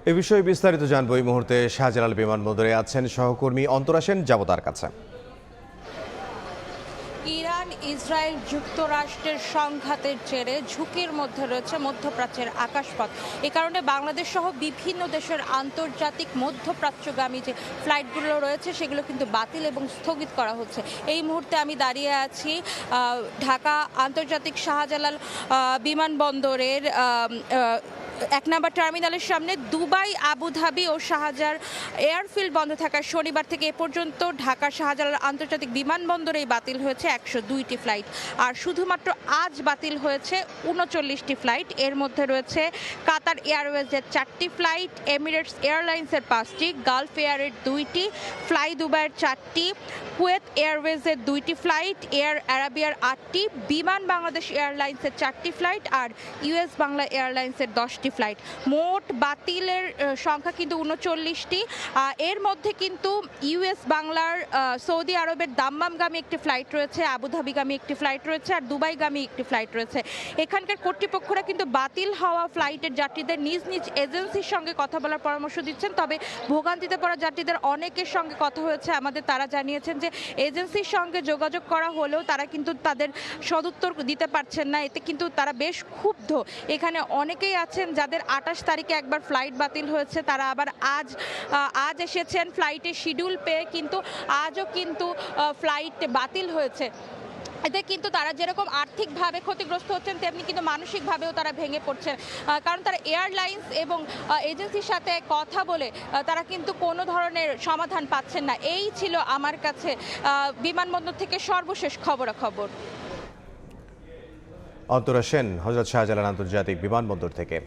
এ বিষয়ে বিস্তারিত জানবো এই মুহূর্তে শাহজালাল বিমানবন্দরে আছেন সহকর্মী অন্তরা সেন, যাব তার কাছে। ইরান ইসরায়েল যুক্তরাষ্ট্রের সংঘাতের জেরে ঝুঁকির মধ্যে রয়েছে মধ্যপ্রাচ্যের আকাশপথ। এ কারণে বাংলাদেশ সহ বিভিন্ন দেশের আন্তর্জাতিক মধ্যপ্রাচ্যগামী যে ফ্লাইটগুলো রয়েছে সেগুলো কিন্তু বাতিল এবং স্থগিত করা হচ্ছে। এই মুহূর্তে আমি দাঁড়িয়ে আছি ঢাকা আন্তর্জাতিক শাহজালাল বিমানবন্দরের 1 নম্বর টার্মিনালের সামনে। দুবাই, আবুধাবি ও শাহজালাল এয়ারফিল্ড বন্ধ থাকার শনিবার থেকে এ পর্যন্ত ঢাকার শাহজালাল আন্তর্জাতিক বিমানবন্দরেই বাতিল হয়েছে 102টি ফ্লাইট। আর শুধুমাত্র আজ বাতিল হয়েছে 39টি ফ্লাইট। এর মধ্যে রয়েছে কাতার এয়ারওয়েজের 4টি ফ্লাইট, এমিরেটস এয়ারলাইন্সের 5টি, গালফ এয়ারের 2টি, ফ্লাই দুবাইয়ের 4টি, কুয়েত এয়ারওয়েজের 2টি ফ্লাইট, এয়ার আরাবিয়ার 8টি, বিমান বাংলাদেশ এয়ারলাইন্সের 4টি ফ্লাইট আর ইউএস বাংলা এয়ারলাইন্সের 10টি ফ্লাইট। মোট বাতিলের সংখ্যা কিন্তু 39টি। এর মধ্যে কিন্তু ইউএস বাংলার সৌদি আরবের দাম্মামগামী একটি ফ্লাইট রয়েছে, আবুধাবিগামী একটি ফ্লাইট রয়েছে আর দুবাইগামী একটি ফ্লাইট রয়েছে। এখানকার কর্তৃপক্ষরা কিন্তু বাতিল হওয়া ফ্লাইটের যাত্রীদের নিজ নিজ এজেন্সির সঙ্গে কথা বলার পরামর্শ দিচ্ছেন। তবে ভোগান্তিতে পড়া যাত্রীদের অনেকের সঙ্গে কথা হয়েছে আমাদের, তারা জানিয়েছেন যে এজেন্সির সঙ্গে যোগাযোগ করা হলেও তারা কিন্তু তাদের সদুত্তর দিতে পারছেন না। এতে কিন্তু তারা বেশ ক্ষুব্ধ। এখানে অনেকেই আছেন যাদের 28 তারিখে একবার ফ্লাইট বাতিল হয়েছে, তারা আবার আজ এসেছেন ফ্লাইটের শিডিউল পেয়ে, কিন্তু আজও কিন্তু ফ্লাইট বাতিল হয়েছে। এতে কিন্তু তারা যেরকম আর্থিকভাবে ক্ষতিগ্রস্ত হচ্ছেন তেমনি কিন্তু মানসিকভাবেও তারা ভেঙে পড়ছেন, কারণ তারা এয়ারলাইন্স এবং এজেন্সির সাথে কথা বলে তারা কিন্তু কোনো ধরনের সমাধান পাচ্ছেন না। এই ছিল আমার কাছে বিমানবন্দর থেকে সর্বশেষ খবরাখবর। অন্তরা সেন, হযরত শাহজালাল আন্তর্জাতিক বিমানবন্দর থেকে।